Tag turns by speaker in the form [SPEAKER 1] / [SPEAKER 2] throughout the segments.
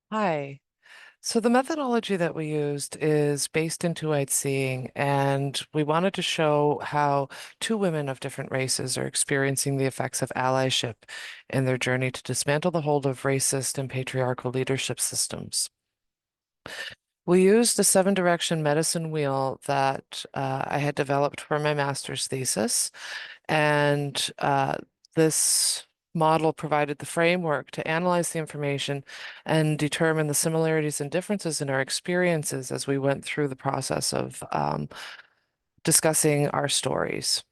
[SPEAKER 1] Hi. So the methodology that we used is based in two-eyed seeing, and we wanted to show how two women of different races are experiencing the effects of allyship in their journey to dismantle the hold of racist and patriarchal leadership systems. We used a seven-direction medicine wheel that I had developed for my master's thesis, and this model provided the framework to analyze the information and determine the similarities and differences in our experiences as we went through the process of discussing our stories.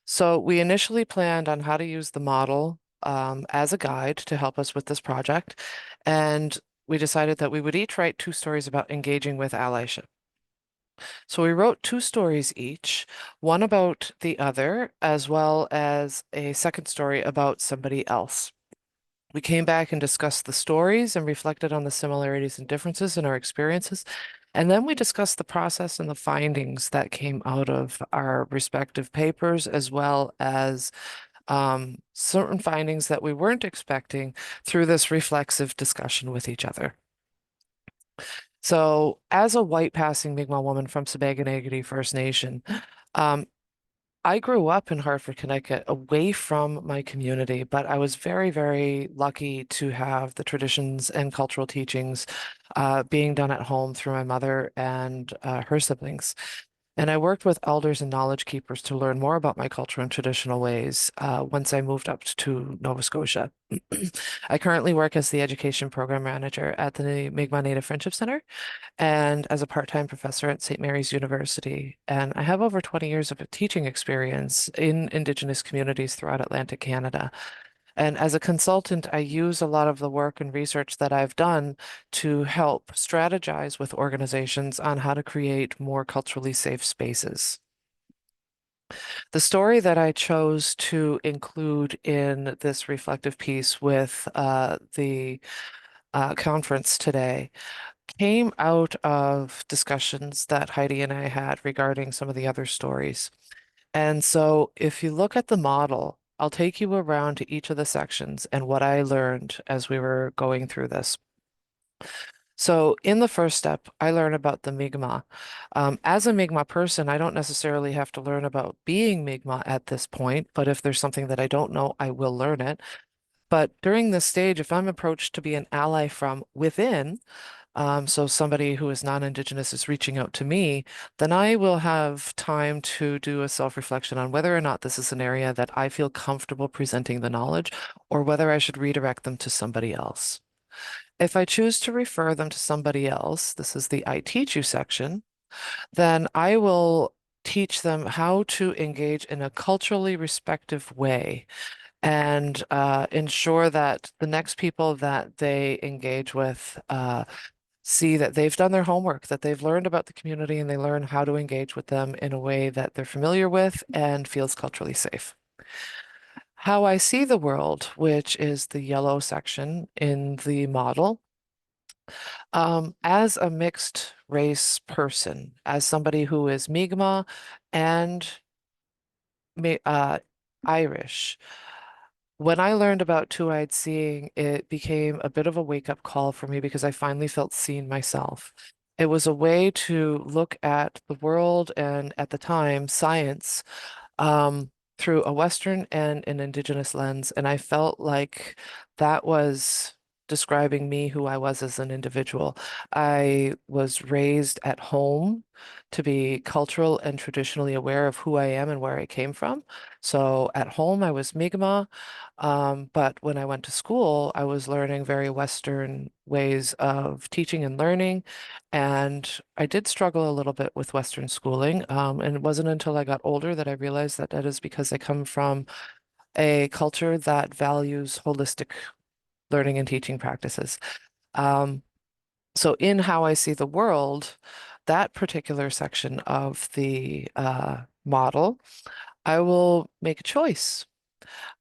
[SPEAKER 1] So we initially planned on how to use the model as a guide to help us with this project, and we decided that we would each write two stories about engaging with allyship. So we wrote two stories each, one about the other, as well as a second story about somebody else. We came back and discussed the stories and reflected on the similarities and differences in our experiences. And then we discussed the process and the findings that came out of our respective papers, as well as certain findings that we weren't expecting through this reflexive discussion with each other. So, as a white passing Mi'kmaq woman from Sipekne'katik First Nation, um, I grew up in Hartford, Connecticut, away from my community, but I was very, very lucky to have the traditions and cultural teachings being done at home through my mother and her siblings. And I worked with elders and knowledge keepers to learn more about my culture and traditional ways once I moved up to Nova Scotia. I currently work as the education program manager at the Mi'kmaq Native Friendship Center and as a part-time professor at St. Mary's University. And I have over 20 years of teaching experience in Indigenous communities throughout Atlantic Canada. And as a consultant, I use a lot of the work and research that I've done to help strategize with organizations on how to create more culturally safe spaces. The story that I chose to include in this reflective piece with the conference today came out of discussions that Heidi and I had regarding some of the other stories. And so if you look at the model, I'll take you around to each of the sections and what I learned as we were going through this. So in the first step, I learn about the Mi'kmaq. As a Mi'kmaq person, I don't necessarily have to learn about being Mi'kmaq at this point, but if there's something that I don't know, I will learn it. But during this stage, if I'm approached to be an ally from within, so somebody who is non-Indigenous is reaching out to me, then I will have time to do a self-reflection on whether or not this is an area that I feel comfortable presenting the knowledge or whether I should redirect them to somebody else. If I choose to refer them to somebody else, this is the I teach you section, then I will teach them how to engage in a culturally respective way and ensure that the next people that they engage with see that they've done their homework, that they've learned about the community and they learn how to engage with them in a way that they're familiar with and feels culturally safe. How I see the world, which is the yellow section in the model, as a mixed race person, as somebody who is Mi'kmaq and Irish. When I learned about two-eyed seeing, it became a bit of a wake-up call for me because I finally felt seen myself. It was a way to look at the world and, at the time, science through a Western and an Indigenous lens. And I felt like that was describing me, who I was as an individual. I was raised at home to be cultural and traditionally aware of who I am and where I came from. So at home, I was Mi'kmaq, but when I went to school, I was learning very Western ways of teaching and learning. And I did struggle a little bit with Western schooling. And it wasn't until I got older that I realized that that is because I come from a culture that values holistic learning and teaching practices. Um, so in how I see the world, that particular section of the model, I will make a choice.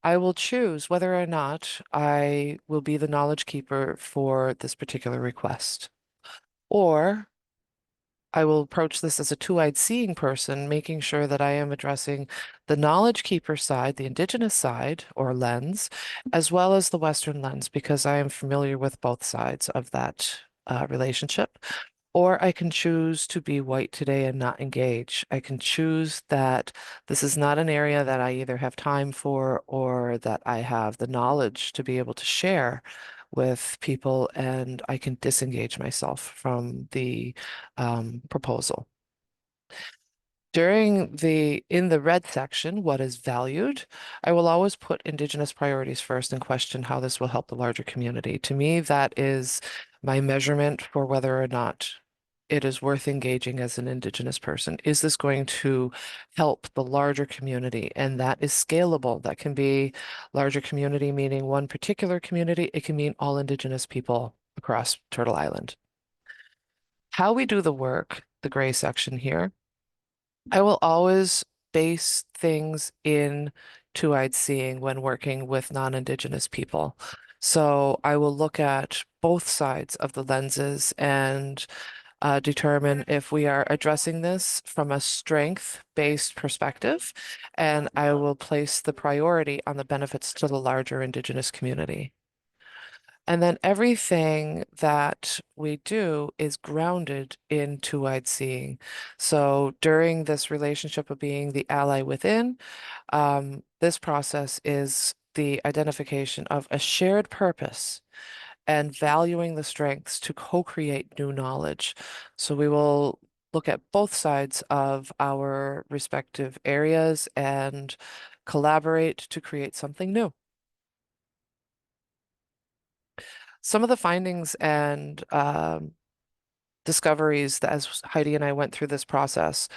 [SPEAKER 1] I will choose whether or not I will be the knowledge keeper for this particular request. Or I will approach this as a two-eyed seeing person, making sure that I am addressing the knowledge keeper side, the indigenous side or lens, as well as the Western lens, because I am familiar with both sides of that relationship. Or I can choose to be white today and not engage. I can choose that this is not an area that I either have time for or that I have the knowledge to be able to share with people, and I can disengage myself from the proposal. In the red section, what is valued, I will always put Indigenous priorities first and question how this will help the larger community. To me, that is my measurement for whether or not it is worth engaging as an Indigenous person. Is this going to help the larger community? And that is scalable. That can be larger community, meaning one particular community. It can mean all Indigenous people across Turtle Island. How we do the work, the gray section here. I will always base things in two-eyed seeing when working with non-Indigenous people. So I will look at both sides of the lenses and determine if we are addressing this from a strength-based perspective, and I will place the priority on the benefits to the larger Indigenous community. And then everything that we do is grounded in two-eyed seeing. So during this relationship of being the ally within, this process is the identification of a shared purpose and valuing the strengths to co-create new knowledge. So we will look at both sides of our respective areas and collaborate to create something new. Some of the findings and discoveries that as Heidi and I went through this process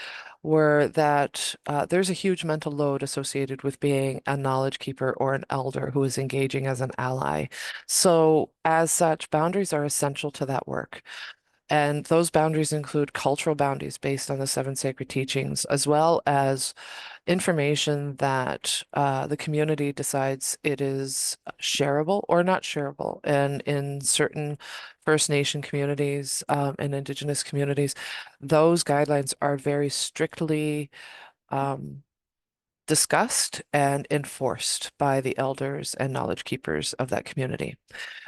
[SPEAKER 1] were that there's a huge mental load associated with being a knowledge keeper or an elder who is engaging as an ally. So, as such, boundaries are essential to that work. And those boundaries include cultural boundaries based on the seven sacred teachings, as well as information that the community decides it is shareable or not shareable. And in certain First Nation communities and Indigenous communities, those guidelines are very strictly um, discussed and enforced by the elders and knowledge keepers of that community.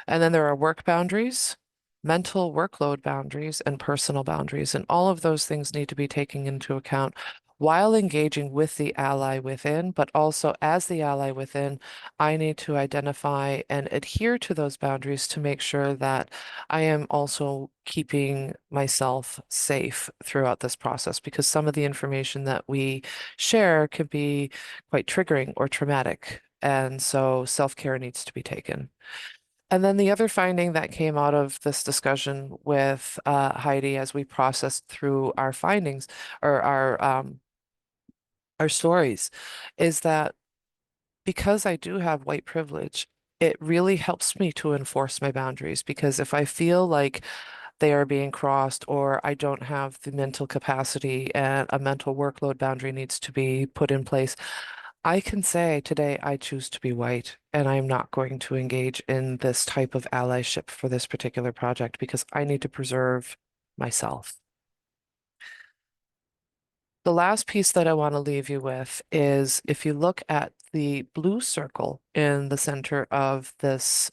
[SPEAKER 1] And then there are work boundaries, mental workload boundaries, and personal boundaries. And all of those things need to be taken into account while engaging with the ally within, but also as the ally within, I need to identify and adhere to those boundaries to make sure that I am also keeping myself safe throughout this process, because some of the information that we share can be quite triggering or traumatic. And so self-care needs to be taken. And then the other finding that came out of this discussion with Heidi as we processed through our findings or our stories is that because I do have white privilege, it really helps me to enforce my boundaries, because if I feel like they are being crossed or I don't have the mental capacity and a mental workload boundary needs to be put in place, I can say today I choose to be white and I'm not going to engage in this type of allyship for this particular project because I need to preserve myself. The last piece that I want to leave you with is if you look at the blue circle in the center of this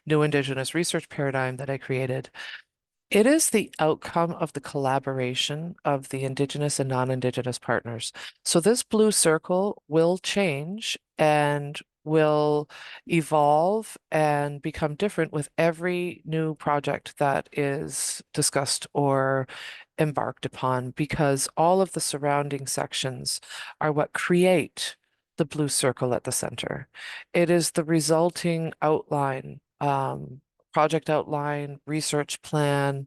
[SPEAKER 1] new Indigenous research paradigm that I created, it is the outcome of the collaboration of the Indigenous and non-Indigenous partners. So this blue circle will change and will evolve and become different with every new project that is discussed or embarked upon, because all of the surrounding sections are what create the blue circle at the center. It is the resulting outline, project outline, research plan,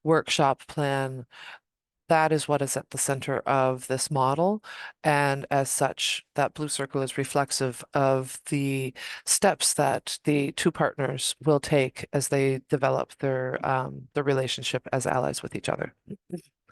[SPEAKER 1] workshop plan. That is what is at the center of this model. And as such, that blue circle is reflexive of the steps that the two partners will take as they develop their relationship as allies with each other.